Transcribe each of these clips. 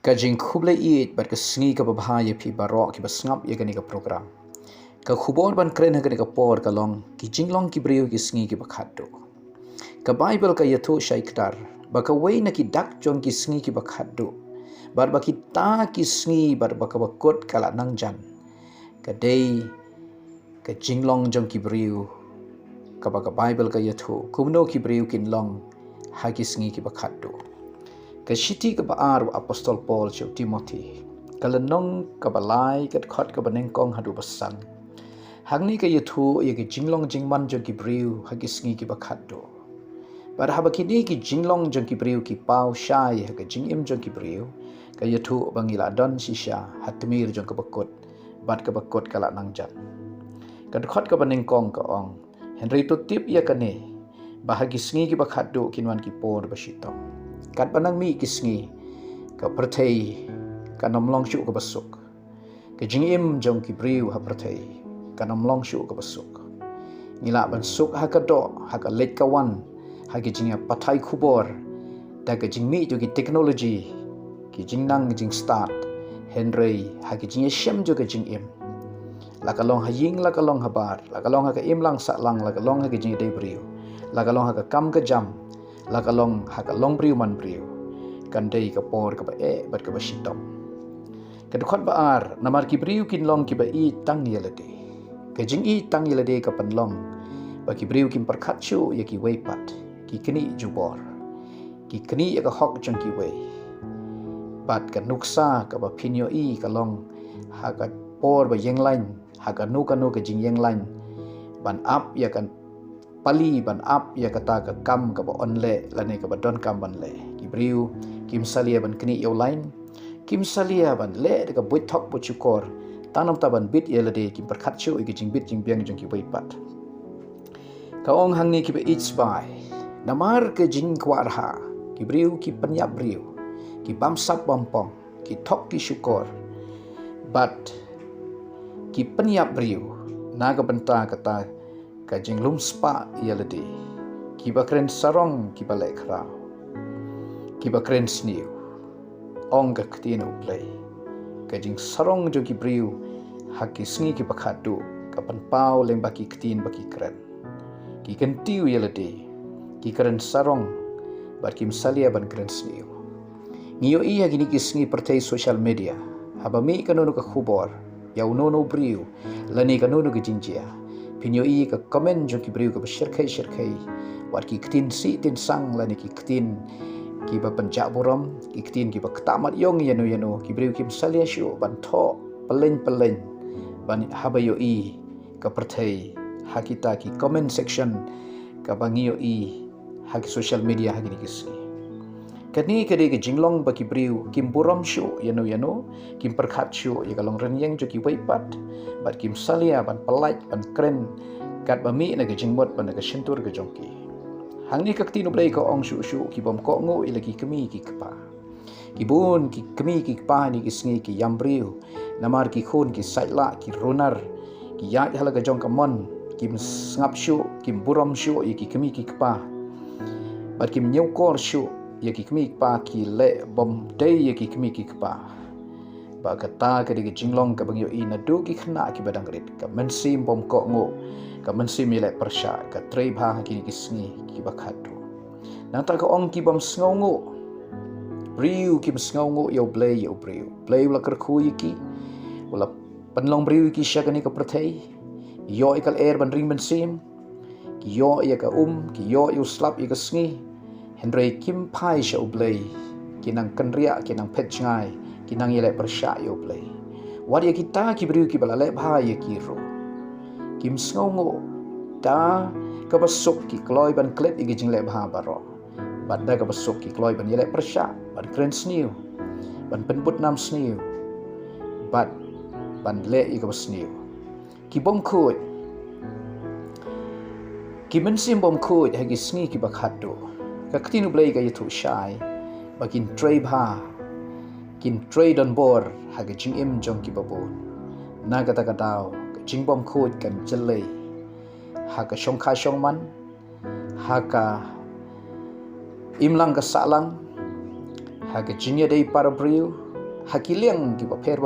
Kajing khuble it bat ka sngi ka babhaya phi barok ki basngap ye kani ka program ka khubor ban kren ha kani ka por ka long ki jinglong ki brio ki sngi ki bakhado ka bible ka yatho shaiktar ba ka wei na ki dak jong ki sngi ki bakhado bar ba ki ta ki sngi bar ba ka bakot kala nang jan ka dei ka jinglong jong ki brio ka ba ka bible ka yatho kumno ki brio kin long ha ki sngi ki bakhado ka shiti ka baar apostol Paul cho Timothy kalanong ka balai ka khot ka baneng kong hadu basan hangni ka yathu ye ki jinglong jingman jo ki briu ha ki sngi ki bakhado bar ha bakini ki jinglong jo ki briu ki pau shai ha ka jingim jo ki briu ka yathu bangila don sisha hatmir jo ka bakot bat ka bakot kala nangjan ka khot ka baneng kong ka ong Henry to tip ya kane bahagi sngi ki bakhado kinwan ki por basitong kat panang mi kisngi ka perthei ka nomlong shu ka basuk ka jingim jong ki briu ha perthei ka nomlong shu ka basuk ngila ban suk ha ka do ha ka let ka wan ha ki jinga pathai khubor da ka jingmi jo ki technology ki jingnang jing start Henry ha ki jinga shem jo ka jingim la ka long ha ying la ka long ha bar la ka long ha ka im lang sa lang la ka long ha ki jinga dei briu la ka long ha ka kam ka jam la ka long ha ka long briu man briu kan dei ka por ka ba e bat ka ba shitom ka khot ba ar namar ki briu kin long ki ba i tang yelade ka jing i tang yelade ka pan long ba ki briu kin parkhat chu ye ki wei pat ki kni jubor ki kni ya ka hok jang ki wei bat ka nuksa ka ba phinyo i ka long ha ka por ba yeng line ha ka nu ka jing yeng line ban up ya kan pali ban up ya kata ka kam ka ba onle lane ka ba don kam ban le ki briu kim salia ban kni yo line kim salia ban le ka buit thok bu chukor tanam ta ban bit yelade kim parkhat chu i jing bit jing biang jong ki wei pat ka ong hang ni ki ba each by namar ke jing kwar ha ki briu ki panyap briu ki bam sap bompong ki thok ki shukor but ki panyap briu naga banta kata ka jinglum spa yaladi ki bakren sarong ki balai khrao ki bakren sniu ong ka ktino play ka jing sarong jo ki briu haki sngi ki bakhadu ka pan pau leng baki ktin baki kren ki kentiu yaladi ki kren sarong bar kim salia ban kren sniu ngiyo iya gini ki sngi pertai social media haba mi kanono ka khubor ya unono briu lani kanono ki jinjia pinyo i ka komen jo ki briu ka shirkai war ki ktin si tin sang lani ki ktin ki ba panjak boram ki ktin ki ba ktamat yong yano ki briu kim salia shu ban tho peleng ban habayo i ka perthei hakita ki comment section ka bangiyo i haki social media hagini kisi kani kade ke jinglong ba ki briu kim boram shu yano kim perkhat shu ya kalong renyeng jo ki weipat bat kim salia ban pelait ban kren kat ba mi na ke jingmot ban ka shintur ke jongki hangni ka ktinu play ko ong shu ki bom ko ngo ilagi kemi ki kpa ki bun ki kemi ki kpa ni ki sngi ki yambriu namar ki khon ki saitla ki ronar ki ya hala ka jong ka mon kim ngap shu kim buram shu ki kemi ki kpa bat kim nyau kor shu ye ki kemi kpa ki le bom dei ye ki kemi ki kpa ba kata ke de jinglong ka bangyo ina du ki khna ki badang rit ka mensim bom ko ngo ka mensim ile persha ka trei bha ki ki sngi ki bakhatu nang ta ka ong ki bom sngongo briu ki sngongo yo briu la kar khu ki wala panlong briu ki shagani ka prathei yo ikal air ban ring mensim ki yo ya ka ki yo slap ya ka sngi Henry kim pai sha ublei kinang kanria kinang petchngai kinang yele persha yo play waria kita ki briu ki balale bha ye ki ro kim sngongo ta ka basuk ki kloi ban klet igi jingle bha baro badda ka basuk ki kloi ban yele persha ban kren sniu ban penput nam sniu bad ban le i ka sniu ki bom khoi ki mensim bom khoi hagi sngi ki bakhado ka ktinu blai ka yathu shai bakin trei bha kin trade on board haga jing im jong ki babon naga ta ka dau jing bom khod kan chele haga shong kha shong man haga imlang ka salang haga jinya dei para briu hakiliang ki ba pher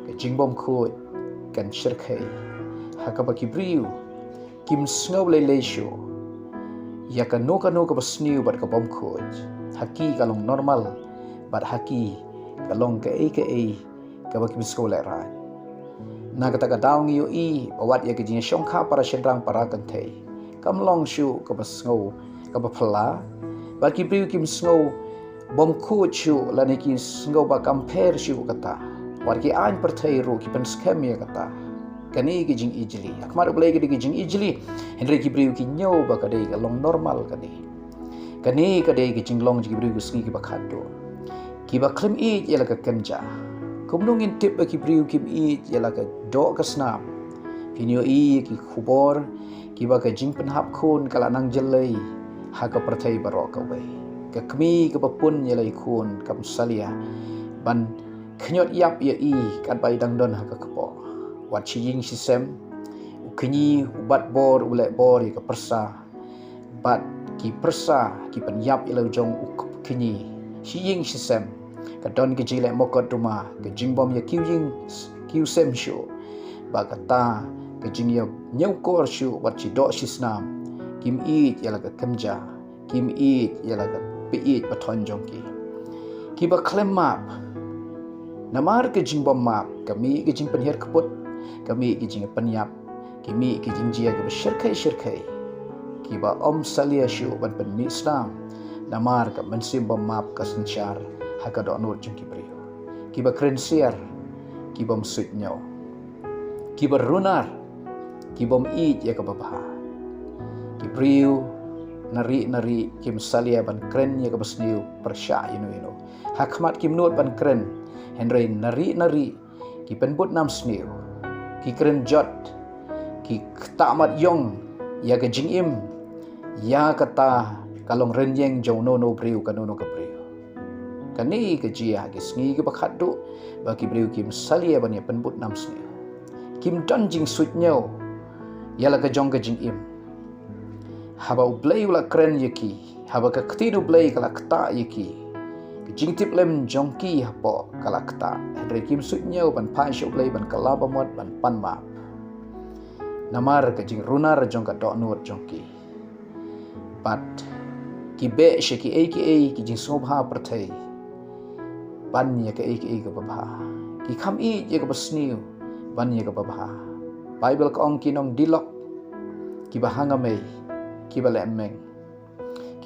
ke jingbom khut kan shirkhai hakaba ki briu kim snow le sho ya ka no ka ba sniu bat ka bom khut haki kalong normal bat haki kalong ka ka ba ki bisko le ra na kata ka daung yo I awat ya ke jing shongkha para shenrang para kan thei kam long shu ka ba snow ka ba phla ba ki briu kim snow bom khut shu la ne ki snow ba compare shu kata war ki an per thei ro ki pen scam ya kata kani ki jing ijli akmar blai ki jing ijli henry ki briu ki nyo ba ka dei ka long normal ka dei ka dei ki jing long ki briu ki sngi ki ba khado ki ba klim I ya la ka kenja kumnung in tip ki briu kim I ya la ka do ka snam pinyo I ki khubor ki ba ka jing pen hap khun kala nang jelai ha ka per thei baro ka wei ka kmi ka pun ya lai khun kam salia ban khnyot yap ya I kan bai dang don ha ka kpo wat chi ying si sem ukni ubat bor ule bor ka persa bat ki persa ki pen yap ilo jong ukni si ying si sem ka don ki jile mokot ruma ka jingbom ya kiu sem shu ba kata ka jing ya nyau kor shu wat chi do si snam kim I ya la ka kemja kim I ya la ka pi I pathon jong ki ba klem map namar ke jingbom map kami ke jing penher keput kami ke jing penyap kami ke jing jia ke syirkai ki ba om salia shu ban pen mi Islam namar ka mensim bom map ka senchar haka do nur jing ki brio ki ba krensiar ki bom sut nyau ki ba runar ki bom I ya ka babha ki brio nari kim salia ban kren ya ka basniu persya inu hakmat kim nut ban kren henry nari ki penbut nam sniu ki kren jot ki tamat yong ya ke jing im ya kata kalong renyeng jong no briu ka no ka briu kani ke jia ke sngi ke bakhadu ba ki briu kim salia ban ya penbut nam sniu kim don jing sut nyau ya la ka jong ka jing im haba ublei ula kren yaki haba ka ktidu blei kala kta yaki jing tip lem jongki hapo kalakta henry kim sutnya ban pan shop lay ban kalaba mod ban pan ma namar ka jing runar jong ka do nur jongki pat ki be sheki ki jing sobha prathai ban ya ka ka babha ki kham I ya ka basniu ban ya ka babha bible ka ong kinong dilok ki bahanga mai ki ba lemeng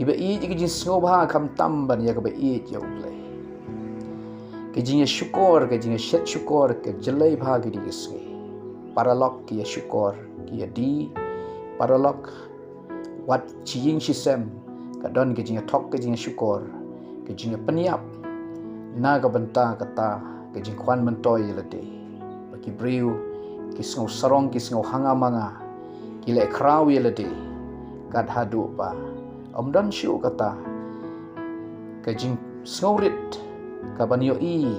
ki ba I ki jing snobha kam tam ban ya ka ba I ya ulai ki jing syukur ki jing shet syukur ke jelai bha ki di sngi paralok ki ya syukur ki ya di paralok wat chi ying sisem ka don ki jing thok ki jing syukur ki jing penyap na ka benta kata ki jing kwan mentoy la de ba ki briu ki sngo sarong ki sngo hanga manga ki le krawi la de kad hadu pa om dan shu kata ka jing sngorit ka banyo I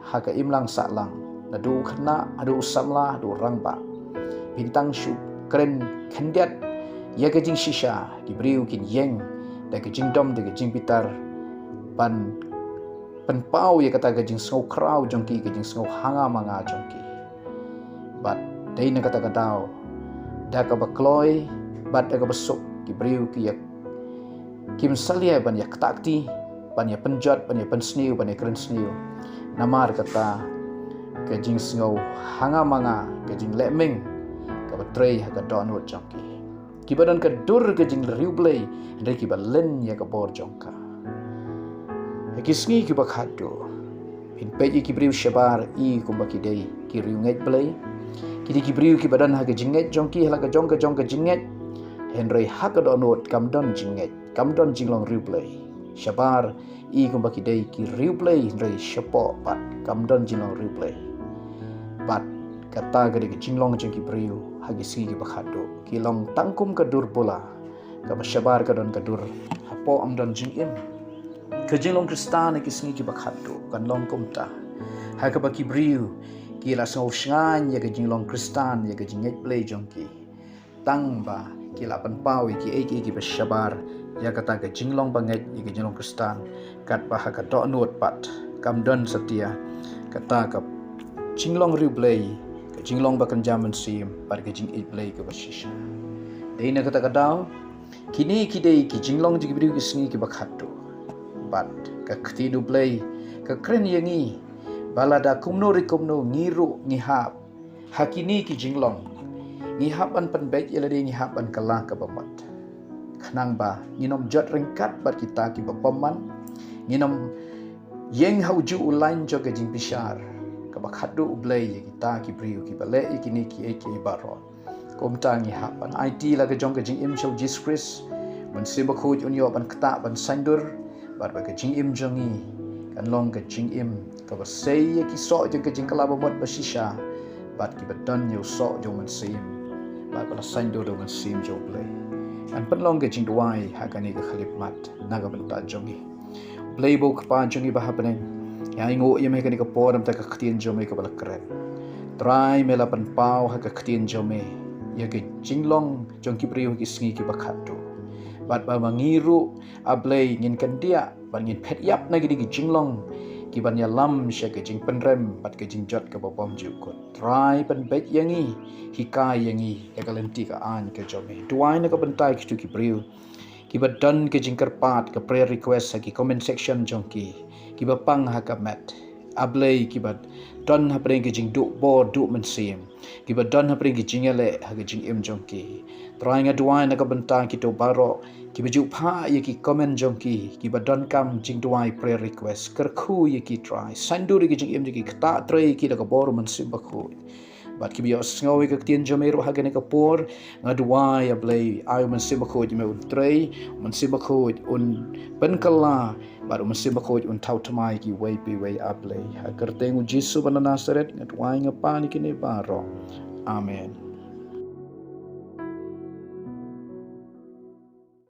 ha ka imlang saklang na du khna adu samla du rangba bintang shu kren khendiat ya ka jing shisha ki briu kin yeng da ka jing dom da ka jing bitar ban penpau ya kata ka jing sngo kraw jongki ka jing sngo hanga manga jongki bat dai na kata ka daw da ka bakloi bat da ka besuk ki briu ki ya kim salia ban ya takti ban ya penjot ban ya pensniu ban ya kren sniu namar kata ke jing sngo hanga manga ke jing lemeng ka batrei ha ka donut jongki ki badan ka dur ke jing riublei ndai ki balen ya ka bor jongka ki sngi ki bakhado pin peji ki briu shabar I kumbaki dei ki riunget blei ki briu ki badan ha ke jinget jongki hala ka jong ka jinget henry ha ka donut kam don jinget kam don jinglong riublei shabar I kumbaki dei ki riublei henry shapo pat kam don jinglong riublei pat kata gade ki jinglong jongki briu ha ki sngi ki bakhado ki long tangkum ka dur bola ka shabar ka don ka dur hapo am don jingim kejinglong kristan ki sngi ki bakhado kan long kumta ha ka baki briu ki la so shngan ya ka jinglong kristan ya ka jinget play jongki tangba ki la pan pawi ki ki bashabar ya kata ka jinglong banget ya ka jinglong kristan kat ba ha ka do nut pat kamdon setia kata kap jinglong riu blay ke jinglong bakan jaman sim par ke jing blay ke basisha deina kata kadau kini kidei ki jinglong jig briu ki sngi ki bakhatto bat ka khtidu blay ka kren yangi balada kumno rikumno ngiru ngihap hakini ki jinglong ngihapan penbaik yalade ngihapan kalah ke bamat khanang ba nginom jot ringkat bat kita ki bapaman nginom yeng hauju ulain jo ke jing bishar ka bakhadu ublay kita ki briu ki bale ikini ki eke baron komta ngihapan IT la ke jong ke jing im show Jesus Christ mun siba khuj unyo ban kta ban sandur bat ba ke jing im jongi kan long ke jing im ka ba sei ki so jong ke jing kala bamat basisha bat ki badan yo so jong man sim bat bala sandur do man sim jo blay an penlong ke jing duai hakani ke khalip mat naga benta jongi blay bo kpa jongi ba hapnen ya ingo yeme ke ni ka podam ta ka ktien jome ka bala kret try mela pan pau ha ka ktien jome ya ke jinglong jong ki priu ki sngi ki bakhatto bat ba mangiru ablay ngin kan dia ban ngin phet yap na gi jinglong ki ban ya lam she ke jing penrem bat ke jing jot ka bom ju ko try pan bet yangi hikai yangi ya kalenti ka an ke jome duai na ka bentai ki tu ki priu ki ba dan ke jing karpat ka prayer request ki comment section jong ki ba pang ha ka mat ablay ki ba don ha preng ke jing du bo du men sim ki ba don ha preng ki jing ele ha ke jing im jong ki try nga duai na ka bentai ki to baro ki baju pha ye ki comment jong ki ba don kam jing duai prayer request ker khu ye ki try sandu ri ki jing im ki kta tre ki da ka bor man sim ba khu bat ki bios ngawi ka tien jomero ha gane ka por nga duai ablay ayo man sim ba khu me un tre man sim ba khu un ben kala bat man sim ba khu un tau tamai ki way pi way ablay ha ker tengu jisu ban nasaret nga duai nga pa ni ki ne baro amen